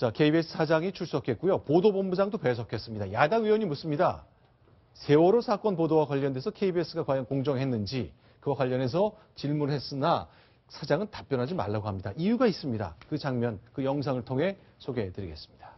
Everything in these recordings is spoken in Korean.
자, KBS 사장이 출석했고요. 보도본부장도 배석했습니다. 야당 의원이 묻습니다. 세월호 사건 보도와 관련돼서 KBS가 과연 공정했는지 그와 관련해서 질문했으나 사장은 답변하지 말라고 합니다. 이유가 있습니다. 그 장면, 그 영상을 통해 소개해드리겠습니다.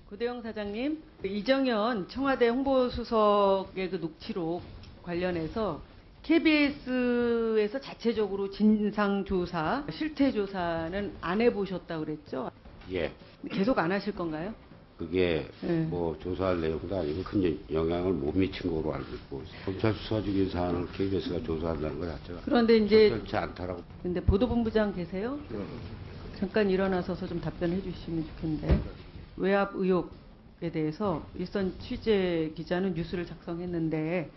고대영 사장님, 이정현 청와대 홍보수석의 그 녹취록 관련해서 KBS에서 자체적으로 진상조사, 실태조사는 안 해보셨다고 그랬죠? 예. 계속 안 하실 건가요? 그게 뭐 조사할 내용도 아니고 큰 영향을 못 미친 거로 알고 있고 검찰 수사 중인 사안을 KBS가 조사한다는 것 자체가 그런데 이제 적절치 않다라고. 근데 보도본부장 계세요? 잠깐 일어나셔서 좀 답변해 주시면 좋겠는데 외압 의혹에 대해서 일선 취재 기자는 뉴스를 작성했는데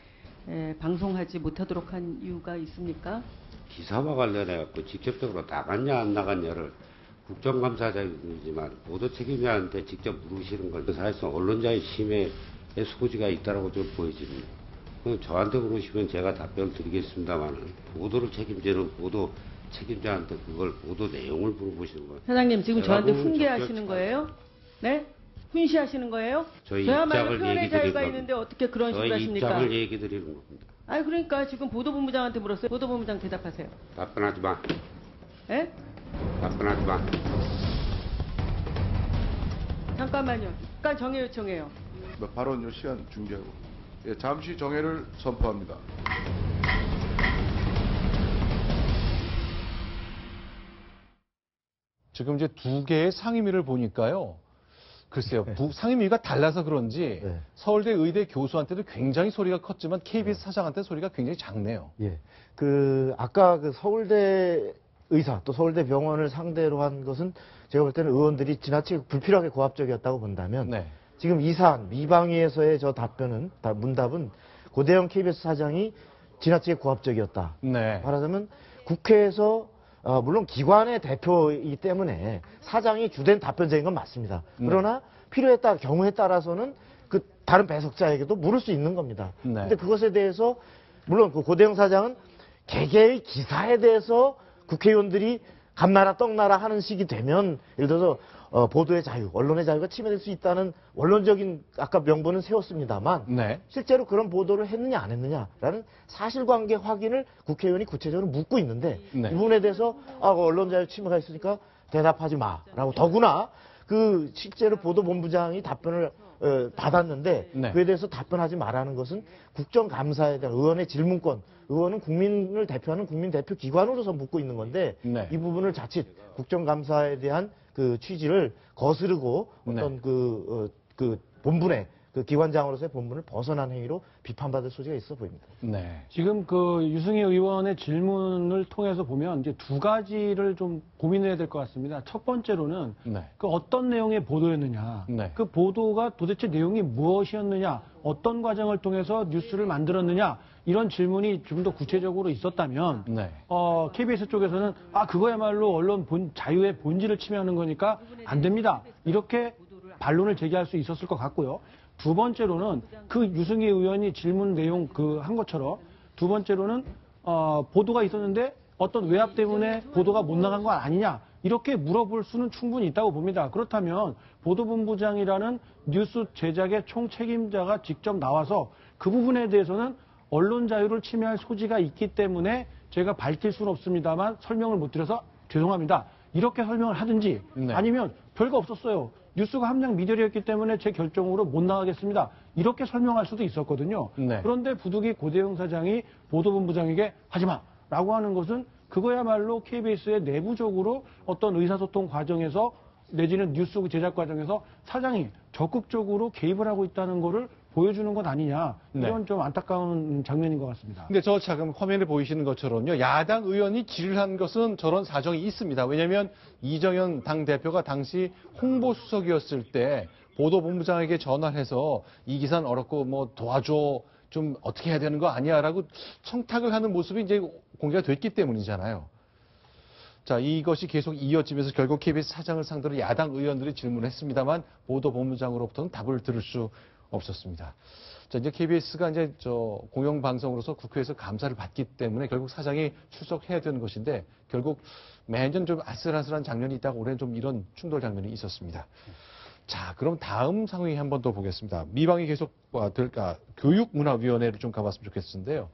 방송하지 못하도록 한 이유가 있습니까? 기사와 관련해 갖고 직접적으로 나갔냐 안 나갔냐를 국정감사장이지만 보도 책임자한테 직접 물으시는 건 사실상 언론자의 침해의 소지가 있다라고 좀 보여집니다. 저한테 물으시면 제가 답변을 드리겠습니다만 보도를 책임지는 보도 책임자한테 그걸 보도 내용을 물어보시는 거예요. 사장님 지금 저한테 훈계하시는 거예요? 네? 훈시하시는 거예요? 저희 저야말로 입장을 표현의 얘기 자유가 드리는 있는데 어떻게 그런 식으로 저희 하십니까? 입장을 얘기 드리는 겁니다. 아니 그러니까 지금 보도본부장한테 물었어요. 보도본부장 대답하세요. 답변하지 마. 예? 답변하지 마. 잠깐만요. 잠깐 정해 요청해요. 발언 시간 중지하고 잠시 정회를 선포합니다. 지금 이제 두 개의 상임위를 보니까요. 글쎄요, 상임위가 달라서 그런지 서울대 의대 교수한테도 굉장히 소리가 컸지만 KBS 사장한테 소리가 굉장히 작네요. 예. 아까 서울대 의사 또 서울대 병원을 상대로 한 것은 제가 볼 때는 의원들이 지나치게 불필요하게 고압적이었다고 본다면 지금 이 사안 미방위에서의 저 문답은 고대영 KBS 사장이 지나치게 고압적이었다. 말하자면 국회에서 물론 기관의 대표이기 때문에 사장이 주된 답변자인 건 맞습니다. 그러나 필요에 따라 경우에 따라서는 그 다른 배석자에게도 물을 수 있는 겁니다. 근데 그것에 대해서 물론 그 고대영 사장은 개개의 기사에 대해서 국회의원들이 감나라 떡나라 하는 식이 되면 예를 들어서 보도의 자유, 언론의 자유가 침해될 수 있다는 원론적인 아까 명분은 세웠습니다만 실제로 그런 보도를 했느냐 안 했느냐라는 사실관계 확인을 국회의원이 구체적으로 묻고 있는데 이 부분에 대해서 언론 자유 침해가 있으니까 대답하지 마라고 더구나 그 실제로 보도본부장이 답변을 받았는데 그에 대해서 답변하지 말라는 것은 국정감사에 대한 의원의 질문권, 의원은 국민을 대표하는 국민 대표 기관으로서 묻고 있는 건데 이 부분을 자칫 국정감사에 대한 그 취지를 거스르고 어떤 그 본분의 그 기관장으로서의 본분을 벗어난 행위로 비판받을 소지가 있어 보입니다. 지금 그 유승희 의원의 질문을 통해서 보면 이제 두 가지를 좀 고민해야 될 것 같습니다. 첫 번째로는 그 어떤 내용의 보도였느냐, 그 보도가 도대체 내용이 무엇이었느냐, 어떤 과정을 통해서 뉴스를 만들었느냐 이런 질문이 좀 더 구체적으로 있었다면 KBS 쪽에서는 그거야말로 언론 자유의 본질을 침해하는 거니까 안 됩니다. 이렇게 반론을 제기할 수 있었을 것 같고요. 두 번째로는 그 유승희 의원이 질문 내용 한 것처럼 두 번째로는 보도가 있었는데 어떤 외압 때문에 보도가 못 나간 거 아니냐 이렇게 물어볼 수는 충분히 있다고 봅니다. 그렇다면 보도본부장이라는 뉴스 제작의 총책임자가 직접 나와서 그 부분에 대해서는 언론 자유를 침해할 소지가 있기 때문에 제가 밝힐 수는 없습니다만 설명을 못 드려서 죄송합니다. 이렇게 설명을 하든지 아니면 별거 없었어요. 뉴스가 함량 미디어였기 때문에 제 결정으로 못 나가겠습니다. 이렇게 설명할 수도 있었거든요. 그런데 부득이 고대영 사장이 보도본부장에게 하지마 라고 하는 것은 그거야말로 KBS의 내부적으로 어떤 의사소통 과정에서 내지는 뉴스 제작 과정에서 사장이 적극적으로 개입을 하고 있다는 거를 보여주는 것 아니냐. 이런 좀 안타까운 장면인 것 같습니다. 근데 저 지금 화면에 보이시는 것처럼요. 야당 의원이 질을 한 것은 저런 사정이 있습니다. 왜냐하면 이정현 당대표가 당시 홍보수석이었을 때 보도본부장에게 전화를 해서 이 기사는 어렵고 뭐 도와줘. 좀 어떻게 해야 되는 거 아니야? 라고 청탁을 하는 모습이 이제 공개가 됐기 때문이잖아요. 자, 이것이 계속 이어지면서 결국 KBS 사장을 상대로 야당 의원들이 질문을 했습니다만 보도본부장으로부터는 답을 들을 수 없었습니다. 자, 자, 이제 KBS가 이제 공영방송으로서 국회에서 감사를 받기 때문에 결국 사장이 출석해야 되는 것인데 결국 매년 좀 아슬아슬한 장면이 있다가 올해는 좀 이런 충돌 장면이 있었습니다. 자, 그럼 다음 상황이 한 번 더 보겠습니다. 미방이 계속 교육문화위원회를 좀 가봤으면 좋겠는데요.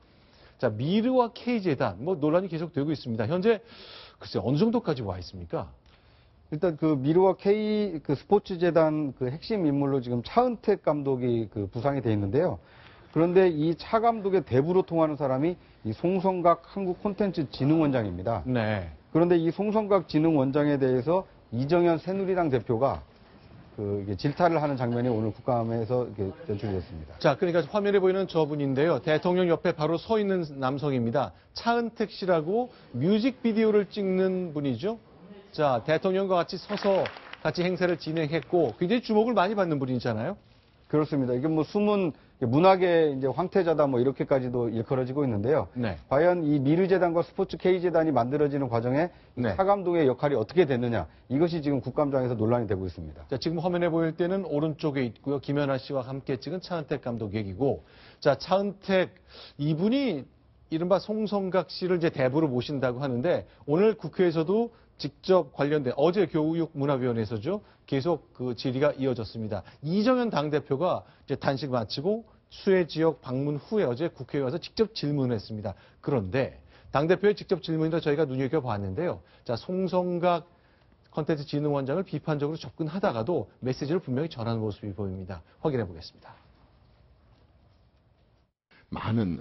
자, 미르와 K재단, 논란이 계속되고 있습니다. 현재, 글쎄, 어느 정도까지 와 있습니까? 일단 그 미르와 K 스포츠재단 핵심 인물로 지금 차은택 감독이 부상이 돼 있는데요. 그런데 이 차 감독의 대부로 통하는 사람이 이 송성각 한국콘텐츠진흥원장입니다. 네. 그런데 이 송성각 진흥원장에 대해서 이정현 새누리당 대표가 이게 질타를 하는 장면이 오늘 국감에서 연출됐습니다. 자, 그러니까 화면에 보이는 저분인데요. 대통령 옆에 바로 서 있는 남성입니다. 차은택 씨라고 뮤직비디오를 찍는 분이죠. 자, 대통령과 같이 서서 같이 행사를 진행했고 굉장히 주목을 많이 받는 분이잖아요. 그렇습니다. 이게 숨은 문학의 이제 황태자다 이렇게까지도 일컬어지고 있는데요. 네. 과연 이 미르재단과 스포츠 K재단이 만들어지는 과정에 네. 차 감독의 역할이 어떻게 됐느냐 이것이 지금 국감장에서 논란이 되고 있습니다. 자, 지금 화면에 보일 때는 오른쪽에 있고요. 김연아 씨와 함께 찍은 차은택 감독 얘기고, 자, 차은택 이분이 이른바 송성각 씨를 이제 대부로 모신다고 하는데 오늘 국회에서도 직접 관련된 어제 교육문화위원회에서죠. 계속 질의가 이어졌습니다. 이정현 당대표가 이제 단식 마치고 수해 지역 방문 후에 어제 국회에 와서 직접 질문했습니다. 그런데 당대표의 직접 질문이라 저희가 눈여겨봤는데요. 자, 송성각 컨텐츠진흥원장을 비판적으로 접근하다가도 메시지를 분명히 전하는 모습이 보입니다. 확인해 보겠습니다. 많은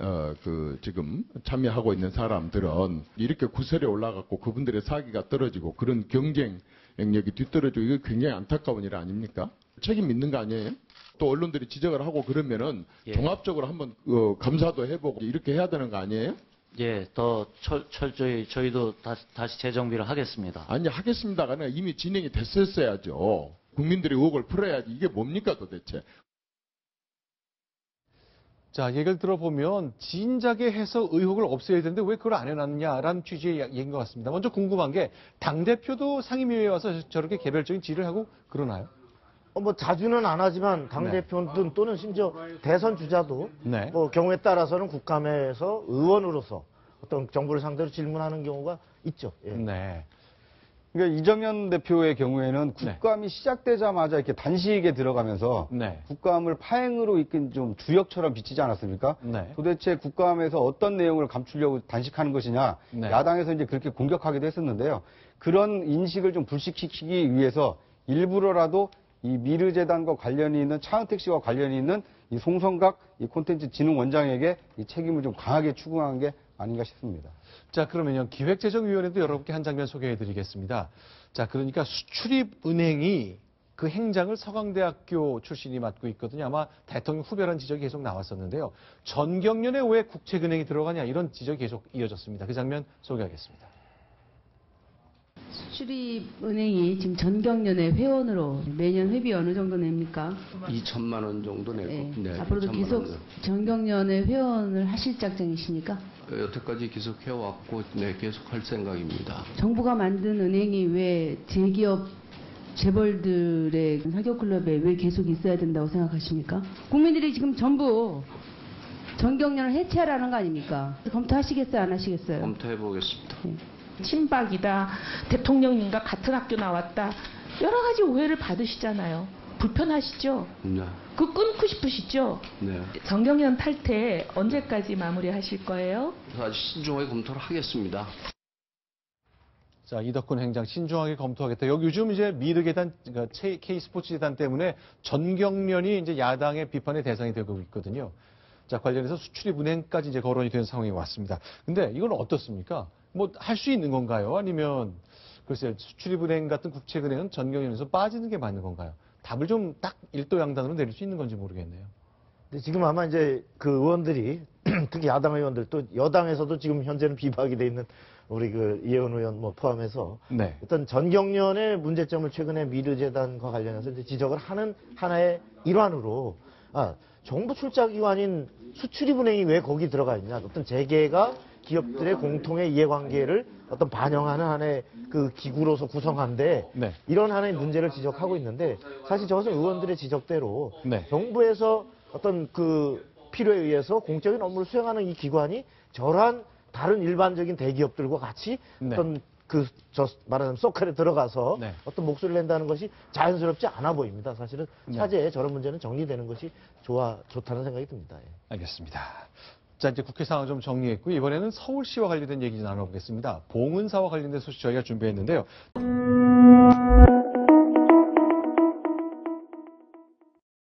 지금 참여하고 있는 사람들은 이렇게 구설에 올라갔고 그분들의 사기가 떨어지고 그런 경쟁 영역이 뒤떨어지고 이거 굉장히 안타까운 일 아닙니까? 책임 있는 거 아니에요? 또 언론들이 지적을 하고 그러면은 종합적으로 한번 감사도 해보고 이렇게 해야 되는 거 아니에요? 예, 더 철저히 저희도 다시 재정비를 하겠습니다. 아니 하겠습니다가 아니라 이미 진행이 됐었어야죠. 국민들의 의혹을 풀어야지. 이게 뭡니까 도대체? 자, 얘기를 들어보면 진작에 해서 의혹을 없애야 되는데 왜 그걸 안 해놨느냐라는 취지의 얘기인 것 같습니다. 먼저 궁금한 게 당대표도 상임위에 와서 저렇게 개별적인 질의를 하고 그러나요? 자주는 안 하지만 당대표든 또는 심지어 대선 주자도 네. 경우에 따라서는 국감에서 의원으로서 어떤 정부를 상대로 질문하는 경우가 있죠. 예. 네. 그러니까 이정현 대표의 경우에는 국감이 시작되자마자 이렇게 단식에 들어가면서 국감을 파행으로 이끈 좀 주역처럼 비치지 않았습니까? 네. 도대체 국감에서 어떤 내용을 감추려고 단식하는 것이냐, 야당에서 이제 그렇게 공격하기도 했었는데요. 그런 인식을 좀 불식시키기 위해서 일부러라도 이 미르재단과 관련이 있는 차은택 씨와 관련이 있는 이 송성각 이 콘텐츠진흥원장에게 이 책임을 좀 강하게 추궁한 게 아닌가 싶습니다. 자, 그러면요. 기획재정위원회도 여러분께 한 장면 소개해드리겠습니다. 자, 그러니까 수출입은행이 그 행장을 서강대학교 출신이 맡고 있거든요. 아마 대통령 후배라는 지적이 계속 나왔었는데요. 전경련에 왜 국책은행이 들어가냐 이런 지적이 계속 이어졌습니다. 그 장면 소개하겠습니다. 수출입은행이 지금 전경련의 회원으로 매년 회비 어느 정도 냅니까? 2천만 원 정도 내고. 네. 앞으로도 계속 전경련의 회원을 하실 작정이십니까? 여태까지 계속 해왔고, 계속 할 생각입니다. 정부가 만든 은행이 왜 대기업 재벌들의 사교클럽에 왜 계속 있어야 된다고 생각하십니까? 국민들이 지금 전부 전경련을 해체하라는 거 아닙니까? 검토하시겠어요, 안 하시겠어요? 검토해 보겠습니다. 네. 친박이다, 대통령님과 같은 학교 나왔다, 여러 가지 오해를 받으시잖아요. 불편하시죠? 네. 그거 끊고 싶으시죠? 네. 전경련 탈퇴 언제까지 마무리하실 거예요? 아주 신중하게 검토를 하겠습니다. 자, 이덕훈 행장 신중하게 검토하겠다. 여기 요즘 이제 미르재단, 그러니까 K스포츠재단 때문에 전경련이 이제 야당의 비판의 대상이 되고 있거든요. 자, 관련해서 수출입은행까지 이제 거론이 된 상황이 왔습니다. 근데 이건 어떻습니까? 할 수 있는 건가요? 아니면 글쎄요, 수출입은행 같은 국책은행은 전경련에서 빠지는 게 맞는 건가요? 답을 좀 딱 일도양단으로 내릴 수 있는 건지 모르겠네요. 근데 지금 아마 이제 그 의원들이 특히 야당 의원들 또 여당에서도 지금 현재는 비박이 돼 있는 우리 이혜원 의원 포함해서 어떤 전경련의 문제점을 최근에 미르재단과 관련해서 이제 지적을 하는 하나의 일환으로 정부 출자기관인 수출입은행이 왜 거기 들어가 있냐, 어떤 재계가 기업들의 공통의 이해관계를 어떤 반영하는 하나의 그 기구로서 구성한데 이런 하나의 문제를 지적하고 있는데 사실 저것은 의원들의 지적대로 정부에서 어떤 필요에 의해서 공적인 업무를 수행하는 이 기관이 저러한 다른 일반적인 대기업들과 같이 어떤 말하자면 소칼에 들어가서 어떤 목소리를 낸다는 것이 자연스럽지 않아 보입니다. 사실은 차제에 저런 문제는 정리되는 것이 좋다는 생각이 듭니다. 예. 알겠습니다. 자, 이제 국회 상황 좀 정리했고 이번에는 서울시와 관련된 얘기 나눠보겠습니다. 봉은사와 관련된 소식 저희가 준비했는데요.